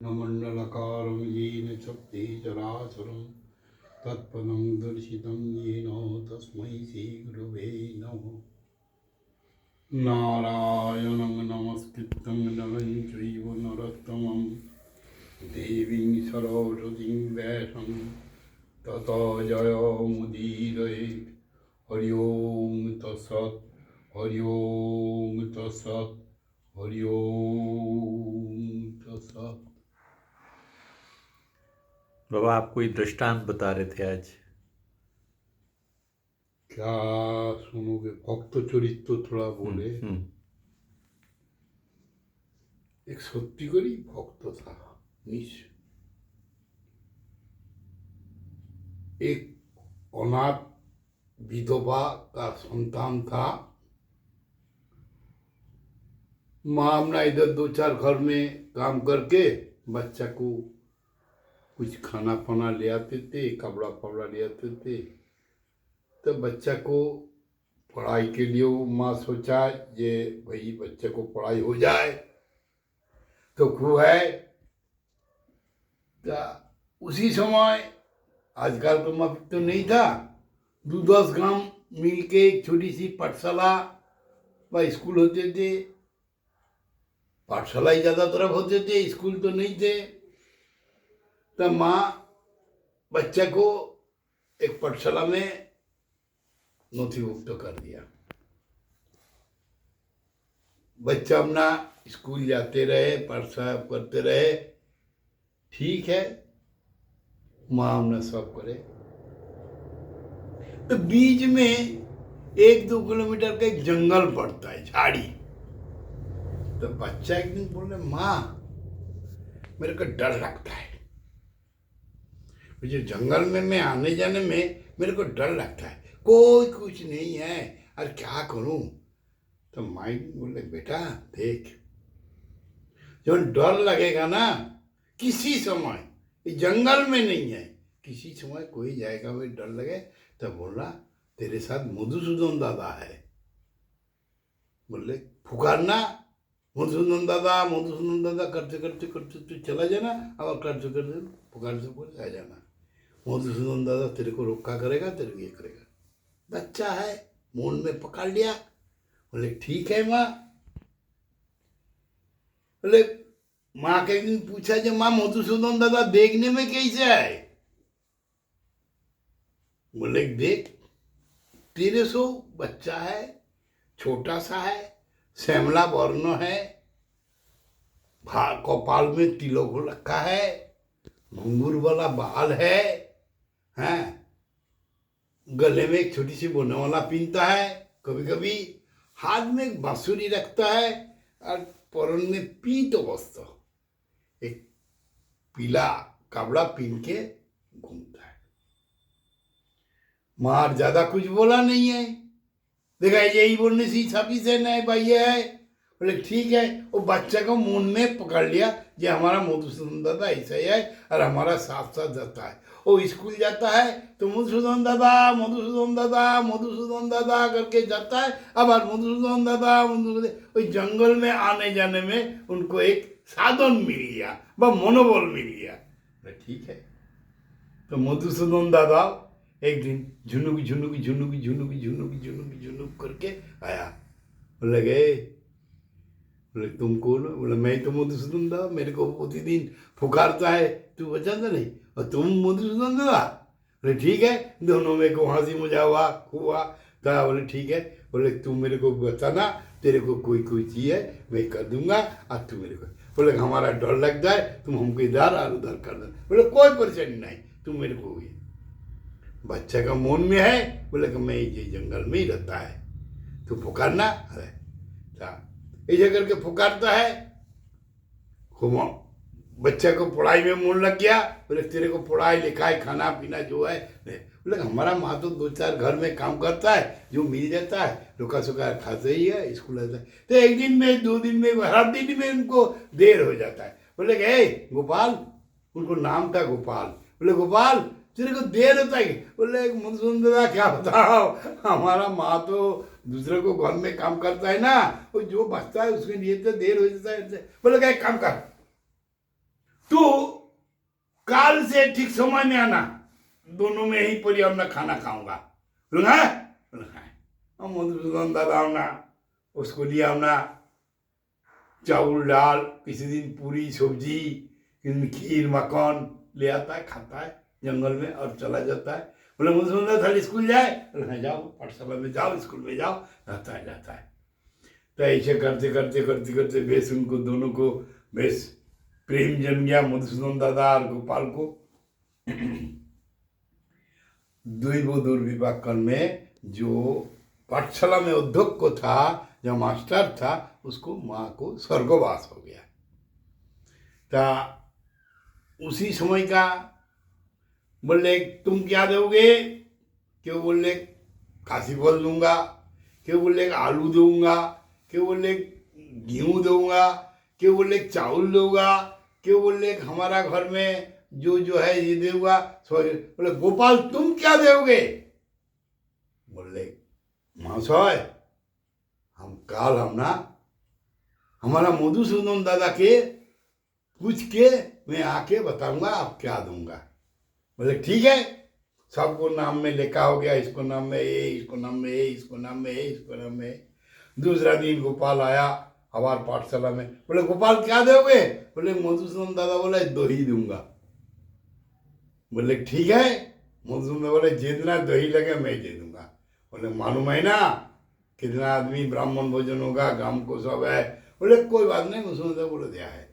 मंडलकारं येन चक्रे चराचरं तत्पदं दर्शितं येन तस्मै श्रीगुरवे नमः। नारायणं नमस्कृतं नरं चैव नरोत्तमं देवीं सरस्वतीं व्यासं ततो जयमुदीरये। हरि ओम तत्सत्, हरि ओम तत्सत्, हरि ओम तत्सत्। बाबा आप कोई दृष्टांत बता रहे थे आज। क्या सुनोगे? भक्त चरित्र थोड़ा बोले। एक सत्यिकरी भक्त था निश्चय। एक अनाथ विधवा का संतान था। माँ अपना इधर दो चार घर में काम करके बच्चा को कुछ खाना पाना ले आते थे, कपड़ा फपड़ा ले आते थे। तो बच्चा को पढ़ाई के लिए वो माँ सोचा ये भाई बच्चे को पढ़ाई हो जाए तो खूब है। तो उसी समय आजकल तो मत तो नहीं था, 10 गांव मिल के एक छोटी सी पाठशाला व स्कूल होते थे। पाठशाला ही ज्यादा तरफ होते थे, स्कूल तो नहीं थे। तो माँ बच्चे को एक पाठशाला में नोटिफिकेशन कर दिया। बच्चा अपना स्कूल जाते रहे, पाठशाला करते रहे, ठीक है, माँ अपना सब करे। तो बीच में 1-2 किलोमीटर का एक जंगल पड़ता है, झाड़ी। तो बच्चा एक दिन बोले माँ मेरे को डर लगता है, मुझे जंगल में मैं आने जाने में मेरे को डर लगता है, कोई कुछ नहीं है, अरे क्या करूं? तो माई बोले बेटा देख, जब डर लगेगा ना किसी समय, ये जंगल में नहीं है, किसी समय कोई जाएगा भाई डर लगे तो बोलना तेरे साथ मधुसूदन दादा है। बोले पुकारना मधुसूदन दादा करते करते करते तू चला जाना, और करते करते पुकार से बोले आ जाना। मधुसूदन दादा तेरे को रोका करेगा, तेरे को ये करेगा। बच्चा है, मन में पकड़ लिया। बोले ठीक है माँ। बोले माँ के एक दिन पूछा जो माँ मधुसूदन दादा देखने में कैसे है? बोले देख तेरे सो बच्चा है, छोटा सा है, श्यामला वर्ण है, कपाल में तिलक रखा है, घुंघरू वाला बाल है, हैं, गले में एक छोटी सी बोने वाला पीनता है, कभी कभी हाथ में एक बांसुरी रखता है, और परन में पीत वस्त्र एक पीला कपड़ा पीन के घूमता है। मार ज्यादा कुछ बोला नहीं है, देखा यही बोलने से छापी से नहीं भाई है। बोले ठीक है। वो बच्चे को मुंह में पकड़ लिया, ये हमारा मधुसूदन दादा ऐसा ही है, और हमारा साथ साथ जाता है। वो स्कूल जाता है तो मधुसूदन दादा मधुसूदन दादा मधुसूदन दादा करके जाता है। अब मधुसूदन दादा मधुसूदन, जंगल में आने जाने में उनको एक साधन मिल गया, वह मनोबल मिल गया। ठीक है। तो मधुसूदन दादा एक दिन झुनुक झुनुक झुनुक झुनुक झुनुक झुनुक झुनुक करके आया। बोले गए, बोले तुम कौन? बोले मैं तो मधुसूदन दादा, मेरे को प्रतिदिन पुकारता है, तू बचाता नहीं, और तुम मधुसूदन दादा? बोले ठीक है। दोनों में को हंसी मजा हुआ। तो बोले ठीक है। बोले तू मेरे को बताना, तेरे को कोई कोई चीज है मैं कर दूंगा, और तू मेरे को। बोले हमारा डर लगता है, तुम हमको इधर और उधर कर दो। बोले कोई परेशानी नहीं, तुम मेरे को हुई। बच्चे का मन में है, बोले कि मैं ये जंगल में ही रहता है, तो पुकारना। अरे ऐसे करके पुकारता है। बच्चे को पढ़ाई में मन लग गया। बोले तेरे को पढ़ाई लिखाई खाना पीना जो है, बोले हमारा माँ तो 2-4 घर में काम करता है, जो मिल जाता है रुका सुखा खाते ही है, स्कूल आता है। तो एक दिन में 2 दिन में हर दिन में उनको देर हो जाता है। बोले गए गोपाल, उनको नाम था गोपाल। बोले गोपाल तेरे को देर होता है? बोले मधुसूदन दादा क्या बताओ, हमारा माँ तो दूसरे को घर में काम करता है ना, वो जो बचता है उसके लिए तो देर हो जाता है। बोले क्या काम कर, तू से ठीक समय में आना, दोनों में ही पूरी अपना खाना खाऊंगा। बोलूँगा हम मधुसूदन दादा आना, उसको लिए आना चावल दाल, किसी दिन पूरी सब्जी, किसी दिन खीर मक्खन ले आता है, खाता है जंगल में और चला जाता है। बोले मधुसूदन दादा थाली स्कूल जाए, बोले जाओ पाठशाला में जाओ, स्कूल में जाओ, जाता है। तो ऐसे करते करते करते करते बेस उनको दोनों को बेस प्रेम जम गया, मधुसूदन दादा और गोपाल को। दुर्विवाह काल में जो पाठशाला में अध्यक्ष को था, जो मास्टर था, उसको माँ को स्वर्गवास हो गया। तो उसी समय का बोले तुम क्या दोगे? क्यों बोले खासी बोल दूंगा, क्यों बोले आलू दूंगा, क्यों बोले गेहूँ दूंगा, क्यों बोले चावल दूंगा, क्यों बोले हमारा घर में जो है ये देगा। बोले गोपाल तुम क्या दोगे? बोले महाशय हम काल हमारा मधुसूदन दादा के पूछ के मैं आके बताऊंगा आप क्या दूंगा। बोले ठीक है, सबको नाम में लिखा हो गया, इसको नाम में ये, इसको नाम में ये, इसको नाम में ये, इसको नाम में ये। दूसरा दिन गोपाल आया हमारे पाठशाला में। बोले गोपाल क्या दोगे? बोले मधुसूदन दादा बोले दही दूंगा। बोले ठीक है, मधुसूदन बोले जितना दही लगे मैं दे दूंगा। बोले मालूम है ना कितना आदमी ब्राह्मण भोजन होगा, गांव को सब है। बोले कोई बात नहीं, मधुसूदन बोले दिया है।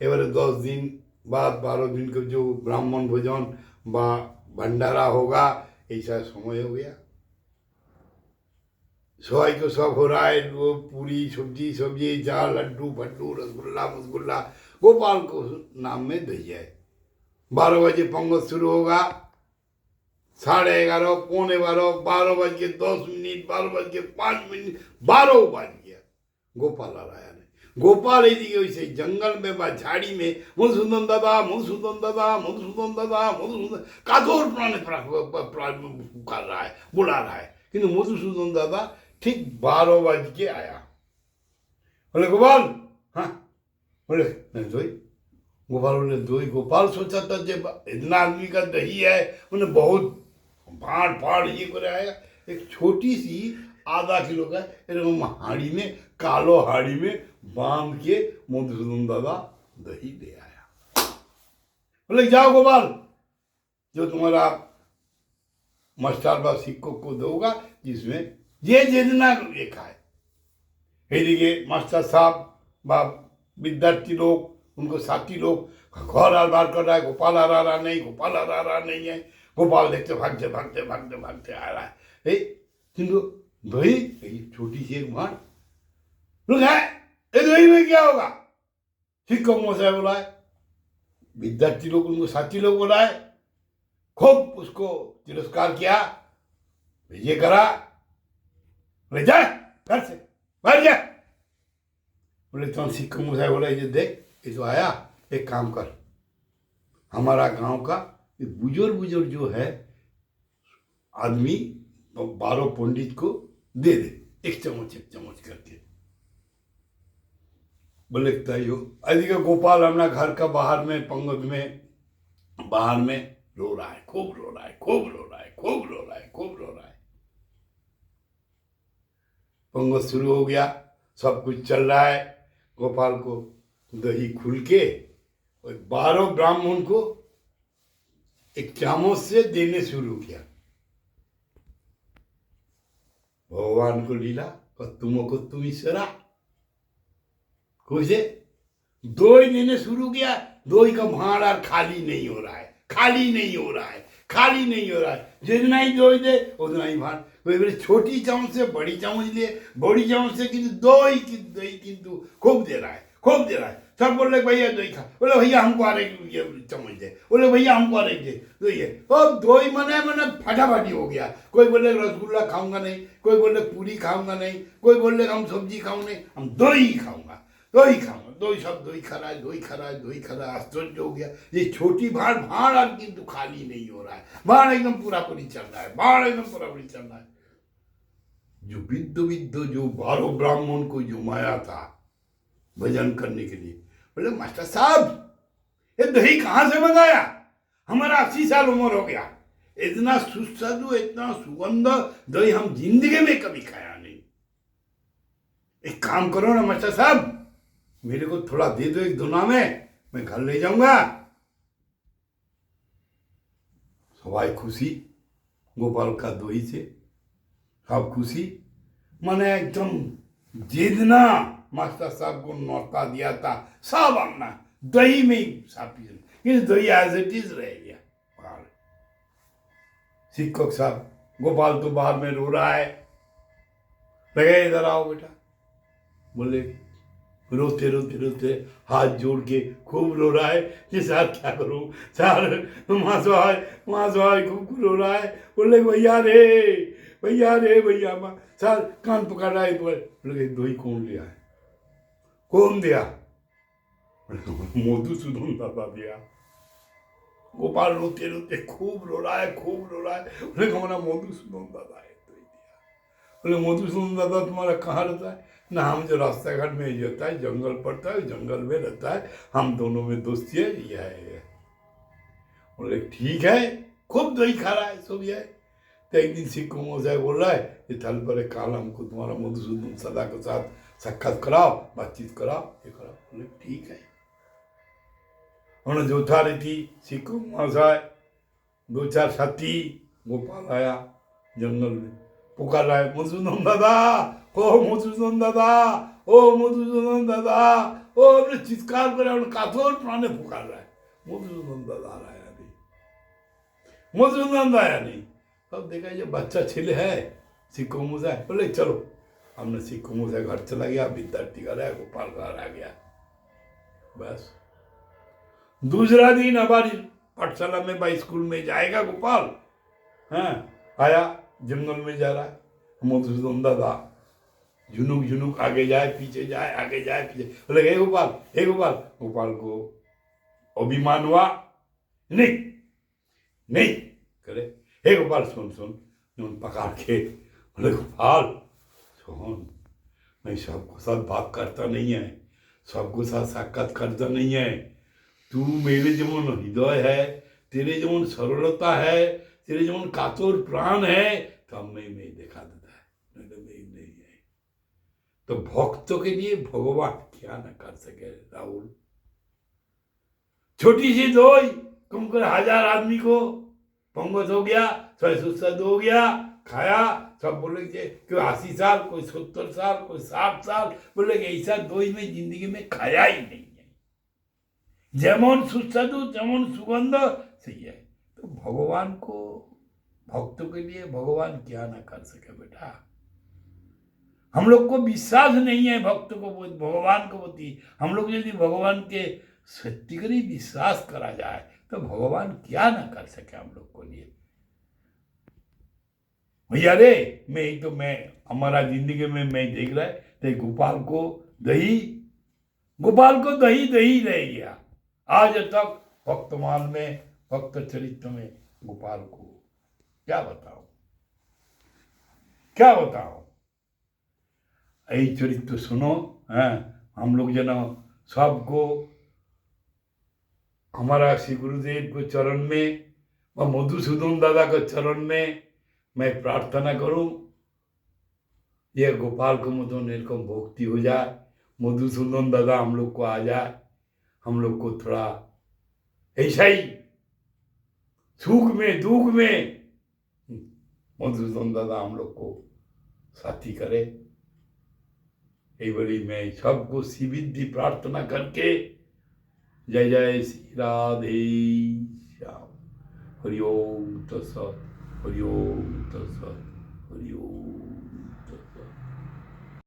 ये बोले 10 दिन बाद 12 दिन को जो ब्राह्मण भोजन बा भंडारा होगा, ऐसा समय हो गया। सवाई को सब हो रहा है, वो पूरी सब्जी चार लड्डू फड्डू रसगुल्ला मुसगुल्ला, गोपाल को नाम में दही है। 12 बजे पंगत शुरू होगा, 11:30 पौने 12, 12:10, 12:05, 12 बज गया। गोपाल आ रहा है। गोपाल ऐसी वैसे जंगल में बा झाड़ी में मधुसूदन दादा मधुसूदन दादा मधुसूदन दादा मधुसूदन कादोर प्राण पुकार रहा है, बुला रहा है, किंतु मधुसूदन दादा ठीक 12 बज के आया। बोले गोपाल हाँ, बोले दही। गोपाल बोले दही। गोपाल सोचा था जब इतना आदमी का दही है, उन्हें बहुत फाड़ फाड़ ये कर आया। एक छोटी सी आधा किलो का हाड़ी में, कालो हाड़ी में बांध के मधुसूदन दादा दही दे आया। बोले जाओ गोपाल, जो तुम्हारा मास्टर बा शिक्षक को दोगा, जिसमें ये जितना लिखा है। देखिए मास्टर साहब बा विद्यार्थी लोग, उनको साथी लोग घर आर कर रहा है, गोपाल आ रहा नहीं, गोपाल आ रहा नहीं है। गोपाल देखते भागते भागते भागते भागते आ रहा है। किंतु दही छोटी सी एक मार लोग है, दही में क्या होगा? शिक्षक महोदय बुलाए, विद्यार्थी लोग उनको साथी लोग बुलाए, खूब उसको तिरस्कार किया, ये करा। बोले जा घर से बाहर जा। बोले तो शिक्षक महोदय बोला ये देख, ये तो आया, एक काम कर, हमारा गांव का बुजुर्ग जो है आदमी 12 पंडित को दे दे, एक चम्मच करके। बोले तैयो अधिक गोपाल अपना घर का बाहर में पंगत में बाहर में रो रहा है, खूब रो रहा है, खूब रो रहा है, खूब रो रहा है, खूब रो रहा है। पंगत शुरू हो गया, सब कुछ चल रहा है। गोपाल को दही खुल के और 12 ब्राह्मण को एक चम्मच से देने शुरू किया। भगवान को लीला तुमको तुम ईश्वरा कुछ दो ही देने शुरू किया। दो ही का भांडा खाली नहीं हो रहा है, खाली नहीं हो रहा है, खाली नहीं हो रहा है। जितना ही दो ही दे उतना ही भांड। कोई बोले छोटी चम्मच से बड़ी चम्मच ले, बड़ी चम्मच से किंतु दही किंतु खूब दे रहा है, खूब दे रहा है। सब बोले भैया दही खा। बोले भैया हमको आ रही चम्मच दे। बोले भैया हमको आ रही दे दही। अब दही मने फटाफटी हो गया। कोई बोले रसगुल्ला खाऊंगा नहीं, कोई बोले पूरी खाऊंगा नहीं, कोई बोले हम सब्जी खाऊं नहीं, हम दही खाऊंगा, दही खाऊंगा। दही सब दही खा रहा है, दही खा रहा है, दही खा रहा है। आश्चर्य हो गया, ये छोटी भाड़ किंतु खाली नहीं हो रहा है। भाड़ एकदम पूरा पूरी चल रहा है, भाड़ एकदम पूरा पूरी चल रहा है। जो विद्ध जो 12 ब्राह्मण को जुमाया था भजन करने के लिए, बोले मास्टर साहब ये दही कहाँ से मंगाया? हमारा 80 साल उम्र हो गया, इतना सुस्वादु इतना सुगंध दही हम जिंदगी में कभी खाया नहीं। एक काम करो ना मास्टर साहब, मेरे को थोड़ा दे दो 1 दुना में, मैं घर ले जाऊंगा। सबाई खुशी गोपाल का दही से, सब खुशी। मैंने एकदम जितना मास्टर साहब को नौता दिया था सब हमने दही में ही सापी, किस दही एज इट इज रह गया बाहर। शिक्षक साहब, गोपाल तो बाहर में रो रहा है, लगे इधर आओ बेटा। बोले रोते रोते रोते हाथ जोड़ के खूब रो रहा है कि सर क्या करूं सर, माँ खूब रो रहा है। बोले भैया रे भैया माँ, सर कान पकड़ रहा है। बोले दही कौन लिया है, कौन दिया? मधुसूदन दादा दिया। गोपाल रोते रोते खूब रो रहा है। बोले हमारा मधुसूदन दादा है दही दिया। बोले मधुसूदन दादा तुम्हारा कहाँ रहता है? ना, हम जो रास्ता घाट में ये होता है, जंगल पड़ता है, जंगल में रहता है, हम दोनों में दोस्ती है, यह है। बोले ठीक है, खूब दही खा रहा है सब। यह तो एक दिन सिक्को मोजा बोल रहा है, ये थल पर काल हमको तुम्हारा मधुसूदन सदा के साथ साक्षात कराओ, बातचीत कराओ, ये कराओ। बोले ठीक है। उन्होंने जो था रही थी सिक्को मोजा, 2-4 साथी, गोपाल आया जंगल में, पुकार रहा है मधुसूदन दादा, ओ मधुसूदन दादा, ओ मधुसूदन दादा, ओ अपने चित्कार कर काथोर प्राणे पुकार रहा है। मधुसूदन दादा आया नहीं, मधुसूदन आया नहीं। तब देखा ये बच्चा छिले है, सिक्को मुजा है। बोले चलो, हमने सिक्को मुजा घर चला गया, विद्यार्थी घर है, गोपाल घर आ गया। बस दूसरा दिन हमारी पाठशाला में बाई स्कूल में जाएगा गोपाल। हाँ, आया जंगल में जा रहा है, मधुसूदन दादा झुनुक आगे जाए पीछे जाए, आगे जाए पीछे। बोले हे गोपाल, हे गोपाल। गोपाल को अभिमान हुआ, नहीं करे। हे गोपाल सुन पकड़ के। बोले गोपाल सुन, मैं सबको साथ बात करता नहीं है, सबको साथ साक्षात करता नहीं है। तू मेरे जेमन हृदय है, तेरे जेमन सरलता है, तेरे जेमन कातुर प्राण है, तब मैं देखा देता है, नहीं है। तो भक्तों के लिए भगवान क्या न कर सके राहुल। छोटी सी दही कम कर 1000 आदमी को पंगत हो गया, सुस्वादु हो गया, खाया। सब बोले कि 80 साल, कोई 70 साल, कोई 60 साल। बोले कि ऐसा दही में जिंदगी में खाया ही नहीं है, जेमन सुस्वादु जेमन सुगंध सही है। तो भगवान को, भक्तों के लिए भगवान क्या ना कर सके बेटा। हम लोग को विश्वास नहीं है भक्तों को, भगवान को होती। हम लोग यदि भगवान के सत्य करी विश्वास करा जाए तो भगवान क्या ना कर सके हम लोग को लिए। भैया रे, मैं हमारा जिंदगी में मैं देख रहा है तो गोपाल को दही रह गया आज तक। भक्तमाल में, भक्त चरित्र में गोपाल को क्या बताओ। यही चरित्र सुनो। हम लोग जना सबको हमारा श्री गुरुदेव को चरण में व मधुसूदन दादा के चरण में मैं प्रार्थना करूं, ये गोपाल को मतलब निरकम भक्ति हो जाए, मधुसूदन दादा हम लोग को आ जाए, हम लोग को थोड़ा ऐसा ही सुख में दुख में मधुसूदन दादा हम लोग को साथी करे। यही बड़ी मैं सबको सिद्धि प्रार्थना करके जय जय श्री राधे श्याम। हरि ओम तत्सत, हरि ओम तत्सत, हरि ओम।